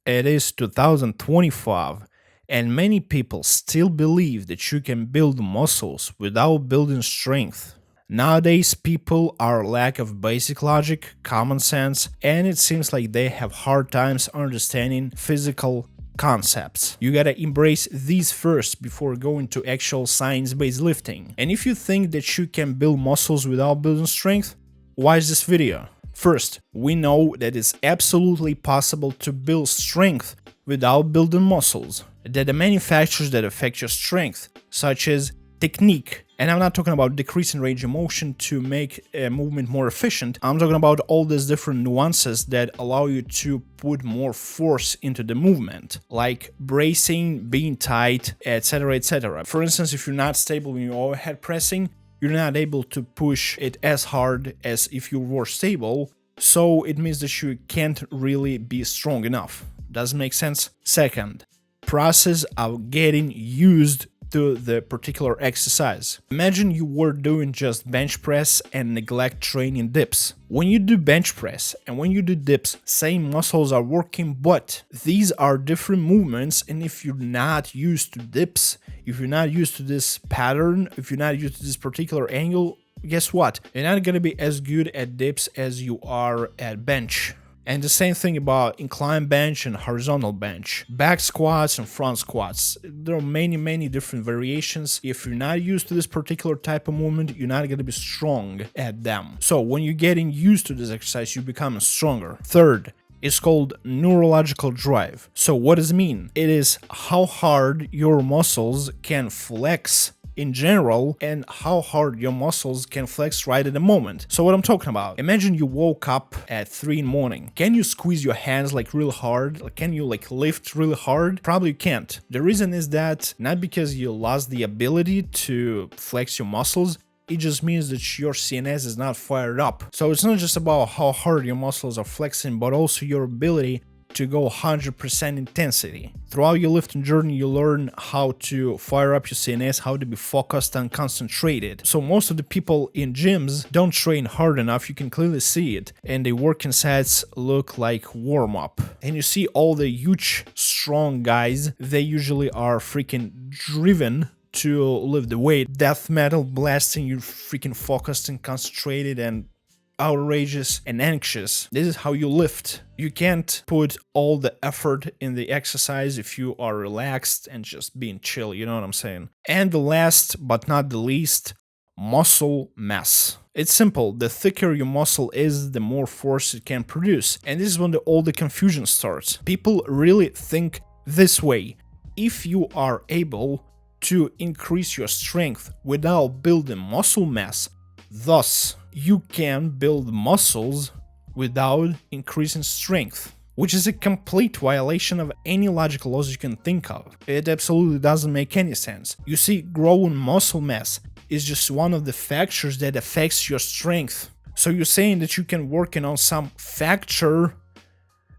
It is 2025, and many people still believe that you can build muscles without building strength. Nowadays, people are lack of basic logic, common sense, and it seems like they have hard times understanding physical concepts. You gotta embrace these first before going to actual science-based lifting. And if you think that you can build muscles without building strength, watch this video. First, we know that it's absolutely possible to build strength without building muscles. That the manufacturers that affect your strength, such as technique, and I'm not talking about decreasing range of motion to make a movement more efficient, I'm talking about all these different nuances that allow you to put more force into the movement, like bracing, being tight, etc, etc. For instance, if you're not stable when you're overhead pressing, you're not able to push it as hard as if you were stable, so it means that you can't really be strong enough. Does it make sense? Second, process of getting used to the particular exercise. Imagine you were doing just bench press and neglect training dips. When you do bench press and when you do dips, same muscles are working, but these are different movements, and if you're not used to dips, if you're not used to this pattern, if you're not used to this particular angle, guess what? You're not gonna be as good at dips as you are at bench. And the same thing about incline bench and horizontal bench, back squats and front squats. There are many different variations. If you're not used to this particular type of movement, you're not going to be strong at them. So when you're getting used to this exercise, you become stronger. Third, it's called neurological drive. So what does it mean? It is how hard your muscles can flex in general and how hard your muscles can flex right at the moment. So what I'm talking about, imagine you woke up at 3 in the morning. Can you squeeze your hands like real hard? Like, can you like lift really hard? Probably you can't. The reason is that not because you lost the ability to flex your muscles, it just means that your CNS is not fired up. So it's not just about how hard your muscles are flexing, but also your ability to go 100% intensity. Throughout your lifting journey, you learn how to fire up your CNS, how to be focused and concentrated. So most of the people in gyms don't train hard enough, you can clearly see it, and their working sets look like warm-up. And you see all the huge, strong guys, they usually are freaking driven to lift the weight. Death metal blasting, you're freaking focused and concentrated and outrageous and anxious. This is how you lift. You can't put all the effort in the exercise if you are relaxed and just being chill, you know what I'm saying? And the last but not the least, muscle mass. It's simple. The thicker your muscle is, the more force it can produce. And this is when all the confusion starts. People really think this way. If you are able to increase your strength without building muscle mass, thus you can build muscles without increasing strength, which is a complete violation of any logical laws you can think of. It absolutely doesn't make any sense. You see, growing muscle mass is just one of the factors that affects your strength. So you're saying that you can work on some factor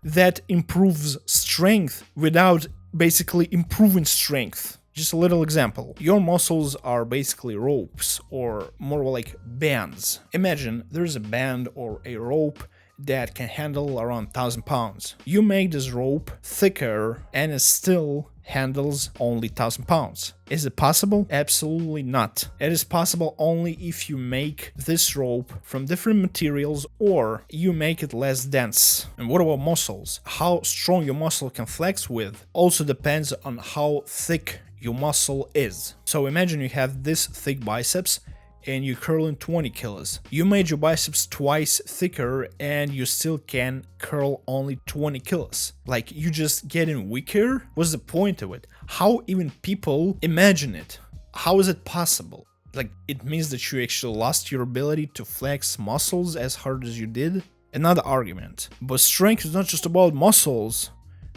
that improves strength without basically improving strength. Just a little example. Your muscles are basically ropes, or more like bands. Imagine there's a band or a rope that can handle around 1,000 pounds. You make this rope thicker and it still handles only 1,000 pounds. Is it possible? Absolutely not. It is possible only if you make this rope from different materials or you make it less dense. And what about muscles? How strong your muscle can flex with also depends on how thick your muscle is. So imagine you have this thick biceps and you're curling 20 kilos. You made your biceps twice thicker and you still can curl only 20 kilos. Like, you just getting weaker? What's the point of it? How even people imagine it? How is it possible? Like, it means that you actually lost your ability to flex muscles as hard as you did? Another argument. But strength is not just about muscles.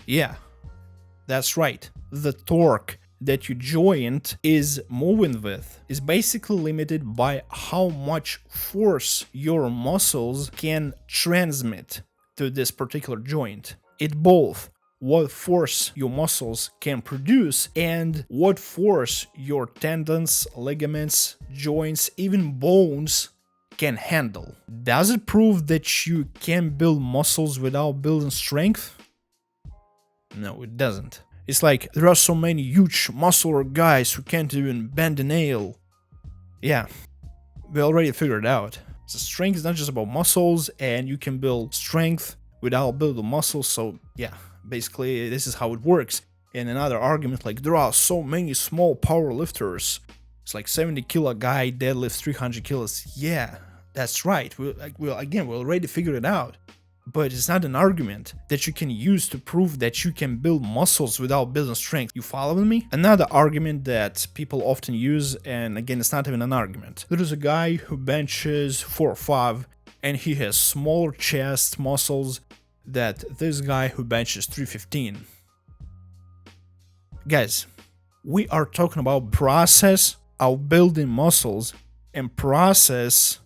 Yeah, that's right. The torque that your joint is moving with is basically limited by how much force your muscles can transmit to this particular joint. It both what force your muscles can produce and what force your tendons, ligaments, joints, even bones can handle. Does it prove that you can build muscles without building strength? No, it doesn't. It's like there are so many huge muscular guys who can't even bend a nail. Yeah, we already figured it out. So strength is not just about muscles, and you can build strength without building muscles. So yeah, basically this is how it works. And another argument, like there are so many small power lifters. It's like 70 kilo guy deadlifts 300 kilos. Yeah, that's right. We already figured it out. But it's not an argument that you can use to prove that you can build muscles without building strength. You following me? Another argument that people often use, and again, it's not even an argument. There is a guy who benches 4 or 5, and he has smaller chest muscles that this guy who benches 315. Guys, we are talking about process of building muscles and process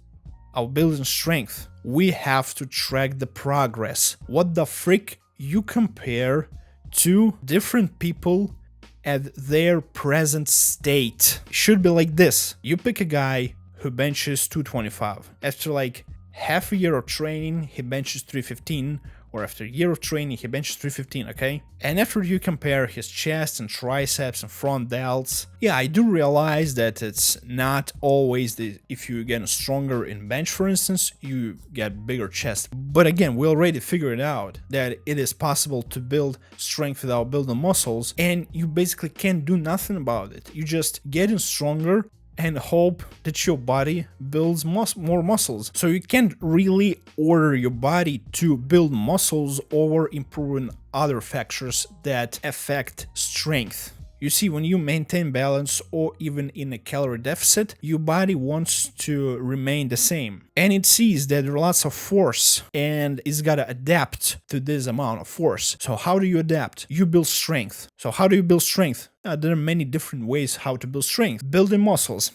of building strength. We have to track the progress. What the frick you compare two different people at their present state? It should be like this. You pick a guy who benches 225. After like half a year of training, he benches 315. Or after a year of training, he benches 315, okay? And after you compare his chest and triceps and front delts, yeah, I do realize that it's not always if you get stronger in bench, for instance, you get bigger chest. But again, we already figured out that it is possible to build strength without building muscles, and you basically can't do nothing about it. You just getting stronger and hope that your body builds more muscles. So you can't really order your body to build muscles over improving other factors that affect strength. You see, when you maintain balance or even in a calorie deficit, your body wants to remain the same. And it sees that there are lots of force and it's got to adapt to this amount of force. So how do you adapt? You build strength. So how do you build strength? There are many different ways how to build strength. Building muscles.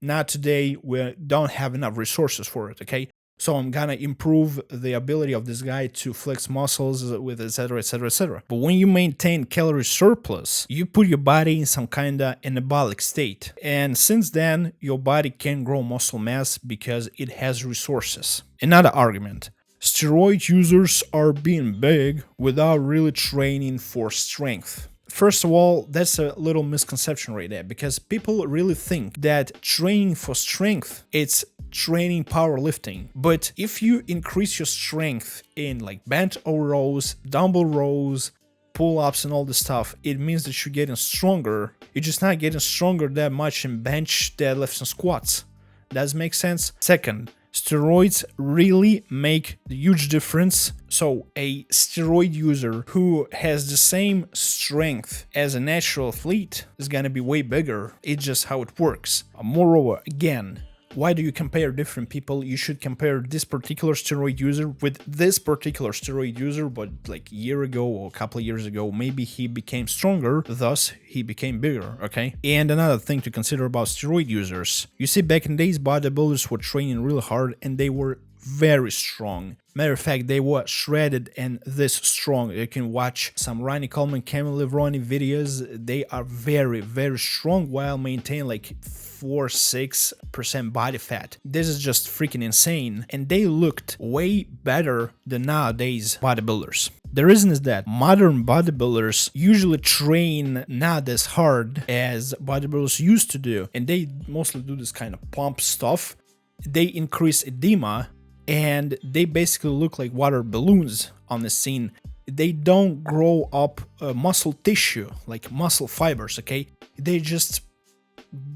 Not today, we don't have enough resources for it, okay? So I'm gonna improve the ability of this guy to flex muscles with etc, etc, etc. But when you maintain calorie surplus, you put your body in some kind of anabolic state. And since then, your body can grow muscle mass because it has resources. Another argument. Steroid users are being big without really training for strength. First of all, that's a little misconception right there, because people really think that training for strength, it's training powerlifting. But if you increase your strength in like bent over rows, dumbbell rows, pull-ups and all this stuff, it means that you're getting stronger. You're just not getting stronger that much in bench, deadlifts, and squats. Does make sense? Second, steroids really make a huge difference. So a steroid user who has the same strength as a natural athlete is gonna be way bigger. It's just how it works. Moreover, again, why do you compare different people? You should compare this particular steroid user with this particular steroid user, but like a year ago or a couple of years ago, maybe he became stronger, thus he became bigger, okay? And another thing to consider about steroid users. You see, back in days, bodybuilders were training really hard and they were very strong. Matter of fact, they were shredded and this strong. You can watch some Ronnie Coleman, Camille Livroni videos. They are very, very strong while maintaining like 4-6% body fat. This is just freaking insane. And they looked way better than nowadays bodybuilders. The reason is that modern bodybuilders usually train not as hard as bodybuilders used to do. And they mostly do this kind of pump stuff. They increase edema and they basically look like water balloons on the scene. They don't grow up muscle tissue, like muscle fibers, okay? They just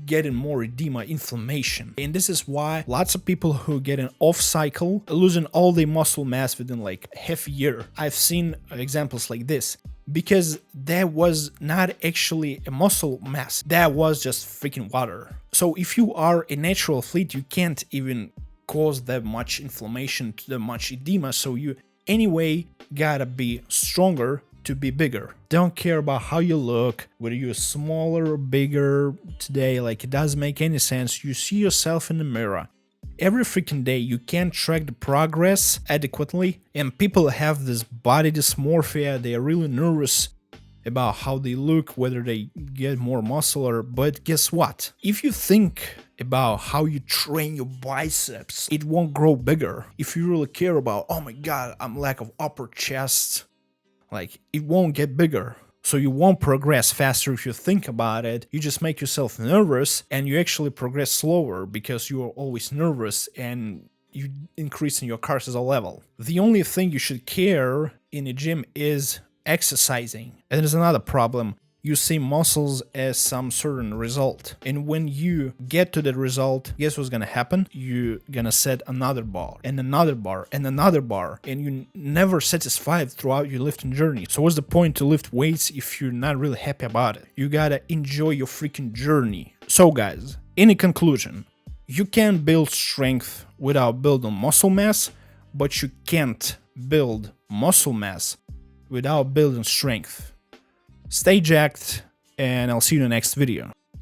getting more edema, inflammation. And this is why lots of people who get an off cycle losing all their muscle mass within like half a year. I've seen examples like this. Because that was not actually a muscle mass, that was just freaking water. So if you are a natural athlete, you can't even cause that much inflammation, that much edema, so you anyway gotta be stronger to be bigger. Don't care about how you look, whether you're smaller or bigger today, like it doesn't make any sense. You see yourself in the mirror. Every freaking day you can't track the progress adequately, and people have this body dysmorphia. They are really nervous about how they look, whether they get more muscular. But guess what? If you think about how you train your biceps, it won't grow bigger. If you really care about, oh my god, I'm lack of upper chest, Like, it won't get bigger. So you won't progress faster if you think about it. You just make yourself nervous, and you actually progress slower because you are always nervous and you increase in your cortisol level. The only thing you should care in a gym is exercising. And there's another problem. You see muscles as some certain result. And when you get to that result, guess what's gonna happen? You're gonna set another bar and another bar and another bar, and you're never satisfied throughout your lifting journey. So what's the point to lift weights if you're not really happy about it? You gotta enjoy your freaking journey. So guys, in a conclusion, you can build strength without building muscle mass, but you can't build muscle mass without building strength. Stay jacked, and I'll see you in the next video.